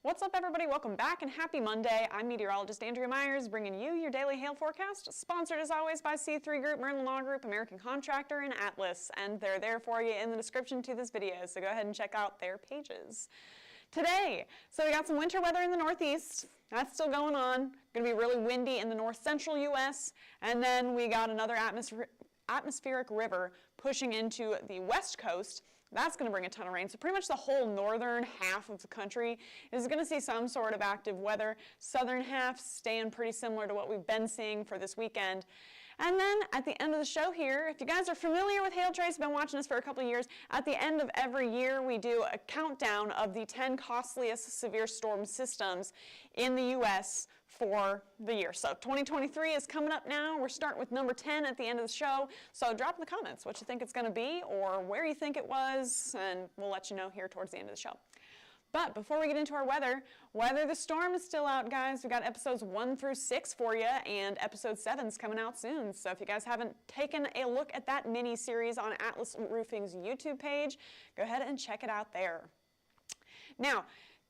What's up, everybody? Welcome back and happy Monday. I'm meteorologist Andrea Myers, bringing you your daily hail forecast, sponsored as always by C3 Group, Merlin Law Group, American Contractor, and Atlas. And they're there for you in the description to this video, so go ahead and check out their pages. Today, so we got some winter weather in the Northeast. That's still going on. Going to be really windy in the north central U.S. And then we got another atmospheric river pushing into the west coast. That's going to bring a ton of rain. So pretty much the whole northern half of the country is going to see some sort of active weather. Southern half staying pretty similar to what we've been seeing for this weekend. And then at the end of the show here, if you guys are familiar with Hail Trace, been watching us for a couple of years, at the end of every year we do a countdown of the 10 costliest severe storm systems in the U.S. for the year. So 2023 is coming up now. We're starting with number 10 at the end of the show. So drop in the comments what you think it's going to be or where you think it was, and we'll let you know here towards the end of the show. But before we get into our weather the storm is still out, guys. We've got episodes 1 through 6 for you, and episode 7 is coming out soon. So if you guys haven't taken a look at that mini-series on Atlas Roofing's YouTube page, go ahead and check it out there. Now,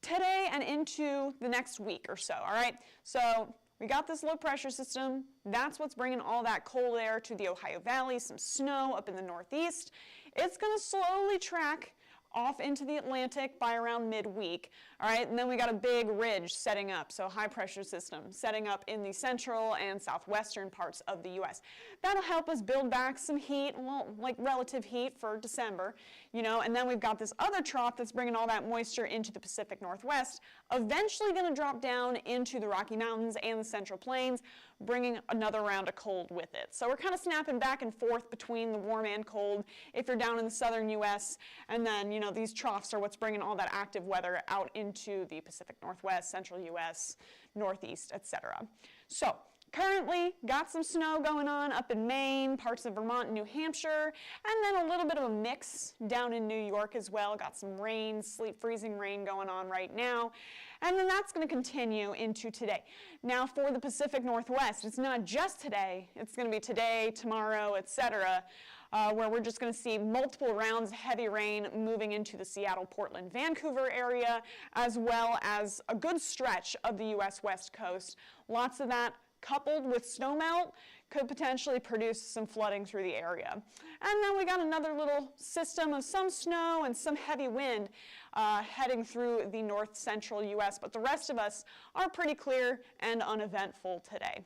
today and into the next week or so, all right? So we got this low pressure system. That's what's bringing all that cold air to the Ohio Valley, some snow up in the Northeast. It's going to slowly track off into the Atlantic by around midweek, all right? And then we got a big ridge setting up, so high pressure system setting up in the central and southwestern parts of the U.S. That'll help us build back some heat, well, like relative heat for December, you know, and then we've got this other trough that's bringing all that moisture into the Pacific Northwest, eventually going to drop down into the Rocky Mountains and the Central Plains, bringing another round of cold with it. So we're kind of snapping back and forth between the warm and cold if you're down in the southern U.S., and then, you know, these troughs are what's bringing all that active weather out into the Pacific Northwest, central U.S., Northeast, etc. So currently got some snow going on up in Maine, parts of Vermont and New Hampshire, and then a little bit of a mix down in New York as well. Got some rain, sleet freezing rain going on right now. And then that's going to continue into today. Now for the Pacific Northwest, it's not just today. It's going to be today, tomorrow, etc., where we're just going to see multiple rounds of heavy rain moving into the Seattle, Portland, Vancouver area, as well as a good stretch of the U.S. West Coast. Lots of that coupled with snowmelt could potentially produce some flooding through the area. And then we got another little system of some snow and some heavy wind heading through the north central U.S., but the rest of us are pretty clear and uneventful today.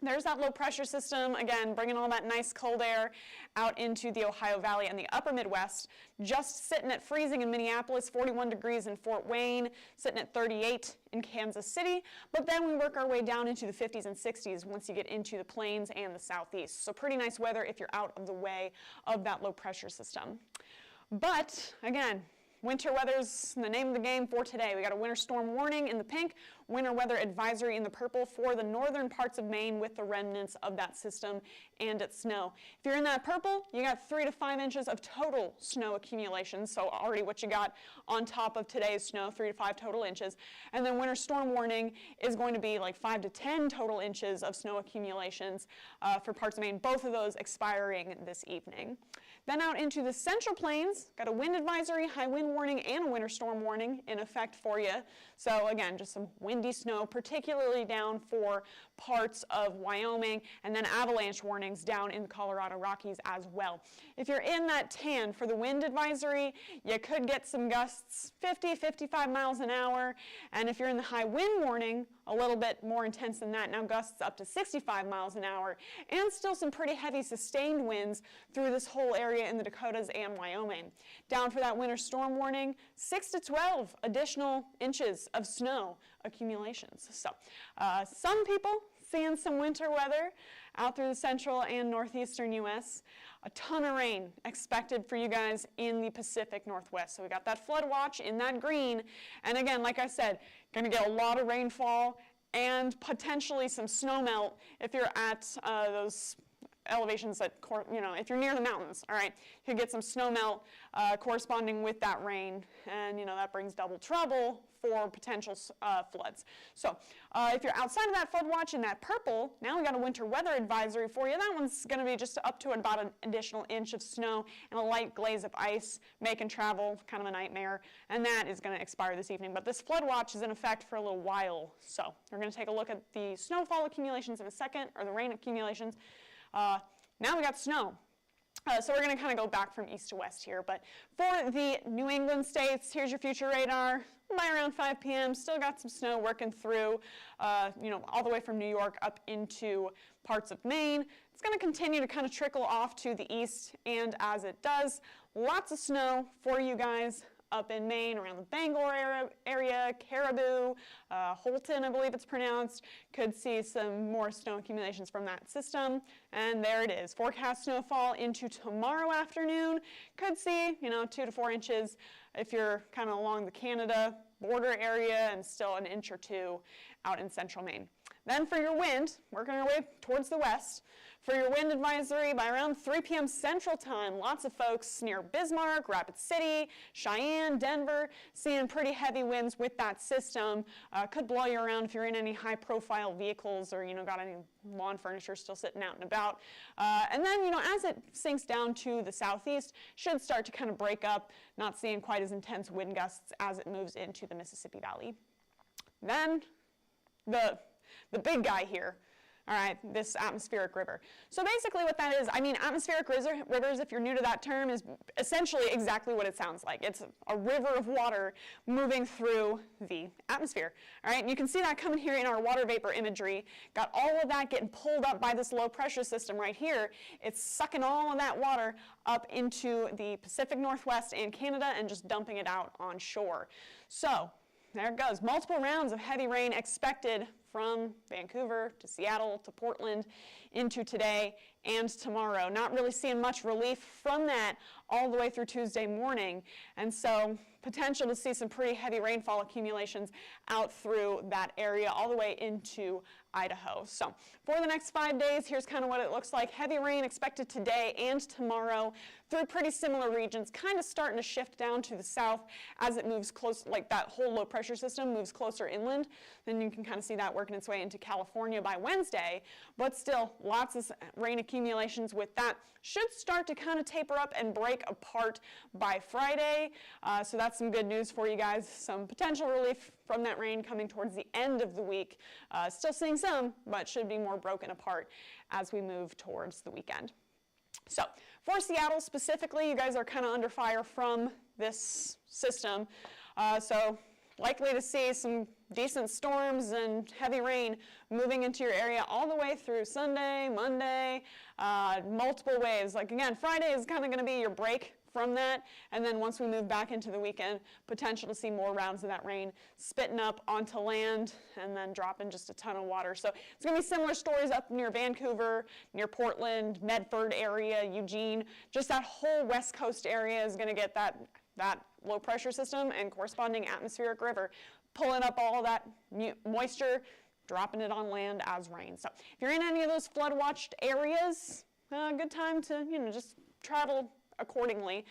There's that low pressure system, again, bringing all that nice cold air out into the Ohio Valley and the upper Midwest, just sitting at freezing in Minneapolis, 41 degrees in Fort Wayne, sitting at 38 in Kansas City, but then we work our way down into the 50s and 60s once you get into the plains and the southeast. So pretty nice weather if you're out of the way of that low pressure system. But again, winter weather's the name of the game for today. We got a winter storm warning in the pink, winter weather advisory in the purple for the northern parts of Maine with the remnants of that system and its snow. If you're in that purple, you got 3 to 5 inches of total snow accumulation, so already what you got on top of today's snow, 3 to 5 total inches. And then winter storm warning is going to be like 5 to 10 total inches of snow accumulations for parts of Maine, both of those expiring this evening. Then out into the central plains, got a wind advisory, high wind warning, and a winter storm warning in effect for you. So again, just some windy snow, particularly down for parts of Wyoming, and then avalanche warnings down in the Colorado Rockies as well. If you're in that tan for the wind advisory, you could get some gusts 50, 55 miles an hour, and if you're in the high wind warning, a little bit more intense than that, now gusts up to 65 miles an hour, and still some pretty heavy sustained winds through this whole area in the Dakotas and Wyoming. Down for that winter storm warning, 6 to 12 additional inches of snow accumulations. So some people seeing some winter weather, out through the central and northeastern U.S. A ton of rain expected for you guys in the Pacific Northwest. So we got that flood watch in that green. And again, like I said, going to get a lot of rainfall and potentially some snow melt if you're at those elevations that, if you're near the mountains, all right, you get some snow melt corresponding with that rain, and, that brings double trouble for potential floods. So if you're outside of that flood watch in that purple, now we got a winter weather advisory for you. That one's going to be just up to about an additional inch of snow and a light glaze of ice, making travel kind of a nightmare, and that is going to expire this evening. But this flood watch is in effect for a little while, so we're going to take a look at the snowfall accumulations in a second, or the rain accumulations. Now we got snow. So we're going to kind of go back from east to west here. But for the New England states, here's your future radar. By around 5 p.m., still got some snow working through, all the way from New York up into parts of Maine. It's going to continue to kind of trickle off to the east, and as it does, lots of snow for you guys up in Maine, around the Bangor area, Caribou, Holton, I believe it's pronounced. Could see some more snow accumulations from that system. And there it is. Forecast snowfall into tomorrow afternoon. Could see, 2 to 4 inches if you're kind of along the Canada border area, and still an inch or 2 out in central Maine. Then for your wind, working our way towards the west, for your wind advisory by around 3 p.m. Central Time, lots of folks near Bismarck, Rapid City, Cheyenne, Denver, seeing pretty heavy winds with that system. Could blow you around if you're in any high-profile vehicles, or got any lawn furniture still sitting out and about. And then, as it sinks down to the southeast, should start to kind of break up, not seeing quite as intense wind gusts as it moves into the Mississippi Valley. Then the big guy here. All right, this atmospheric river. So basically what that is, atmospheric rivers, if you're new to that term, is essentially exactly what it sounds like. It's a river of water moving through the atmosphere. All right, and you can see that coming here in our water vapor imagery. Got all of that getting pulled up by this low pressure system right here. It's sucking all of that water up into the Pacific Northwest and Canada and just dumping it out on shore. So there it goes. Multiple rounds of heavy rain expected from Vancouver to Seattle to Portland into today and tomorrow. Not really seeing much relief from that all the way through Tuesday morning. And so potential to see some pretty heavy rainfall accumulations out through that area all the way into Idaho. So for the next 5 days, here's kind of what it looks like. Heavy rain expected today and tomorrow through pretty similar regions, kind of starting to shift down to the south as it moves close, like that whole low pressure system moves closer inland. Then you can kind of see that working its way into California by Wednesday, but still lots of rain accumulations with that. Should start to kind of taper up and break apart by Friday. So that's some good news for you guys. Some potential relief from that rain coming towards the end of the week. Still seeing some, but should be more broken apart as we move towards the weekend. So for Seattle specifically, you guys are kind of under fire from this system. So likely to see some decent storms and heavy rain moving into your area all the way through Sunday, Monday, multiple waves. Like again, Friday is kind of going to be your break from that, and then once we move back into the weekend, potential to see more rounds of that rain spitting up onto land and then dropping just a ton of water. So it's going to be similar stories up near Vancouver, near Portland, Medford area, Eugene. Just that whole west coast area is going to get that low pressure system and corresponding atmospheric river pulling up all that moisture, dropping it on land as rain. So if you're in any of those flood watched areas, good time to just travel accordingly,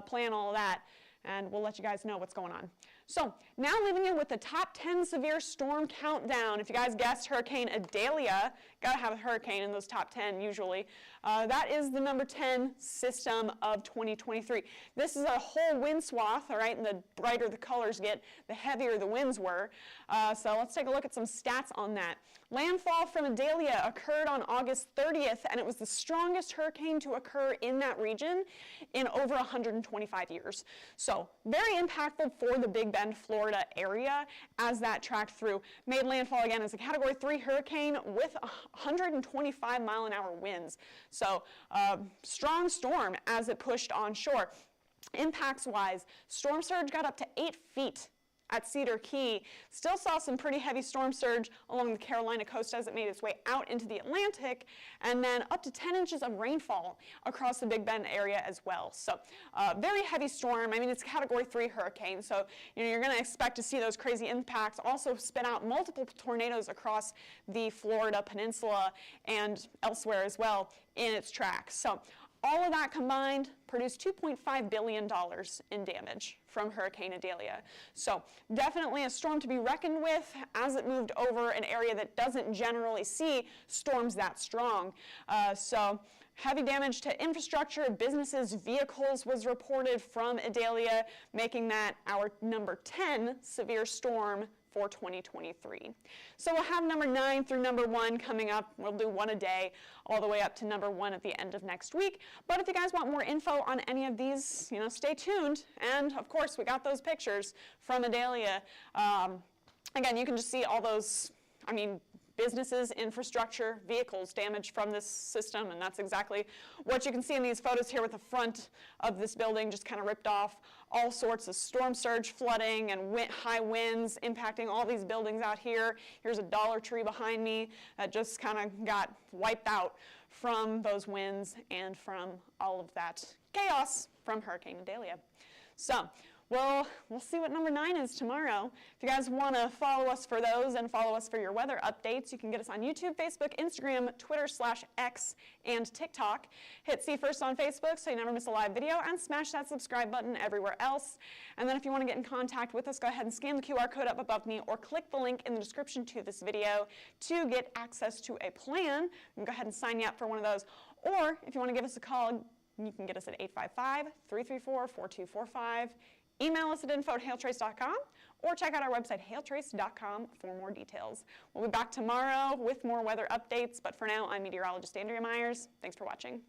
plan all of that, and we'll let you guys know what's going on. So now leaving you with the top 10 severe storm countdown. If you guys guessed Hurricane Idalia, got to have a hurricane in those top 10 usually. That is the number 10 system of 2023. This is a whole wind swath, all right, and the brighter the colors get, the heavier the winds were. So let's take a look at some stats on that. Landfall from Idalia occurred on August 30th, and it was the strongest hurricane to occur in that region in over 125 years. So very impactful for the Big Bend, Florida area as that tracked through. Made landfall again as a Category 3 hurricane with 125-mile-an-hour winds. So strong storm as it pushed onshore. Impacts-wise, storm surge got up to 8 feet at Cedar Key. Still saw some pretty heavy storm surge along the Carolina coast as it made its way out into the Atlantic, and then up to 10 inches of rainfall across the Big Bend area as well. So very heavy storm. I mean, it's a Category 3 hurricane, so you're going to expect to see those crazy impacts. Also spit out multiple tornadoes across the Florida peninsula and elsewhere as well in its tracks. So all of that combined produced $2.5 billion in damage from Hurricane Idalia. So definitely a storm to be reckoned with as it moved over an area that doesn't generally see storms that strong. So heavy damage to infrastructure, businesses, vehicles was reported from Idalia, making that our number 10 severe storm for 2023. So we'll have number 9 through number 1 coming up. We'll do one a day all the way up to number 1 at the end of next week. But if you guys want more info on any of these, stay tuned. And of course, we got those pictures from Idalia. Again, you can just see all those, businesses, infrastructure, vehicles damaged from this system, and that's exactly what you can see in these photos here with the front of this building just kind of ripped off. All sorts of storm surge flooding and high winds impacting all these buildings out here. Here's a Dollar Tree behind me that just kind of got wiped out from those winds and from all of that chaos from Hurricane Idalia. So, well, we'll see what number 9 is tomorrow. If you guys want to follow us for those and follow us for your weather updates, you can get us on YouTube, Facebook, Instagram, Twitter/X, and TikTok. Hit See First on Facebook so you never miss a live video, and smash that subscribe button everywhere else. And then if you want to get in contact with us, go ahead and scan the QR code up above me or click the link in the description to this video to get access to a plan. You can go ahead and sign you up for one of those. Or if you want to give us a call, you can get us at 855-334-4245. Email us at info@hailtrace.com or check out our website, hailtrace.com, for more details. We'll be back tomorrow with more weather updates, but for now, I'm meteorologist Andrea Myers. Thanks for watching.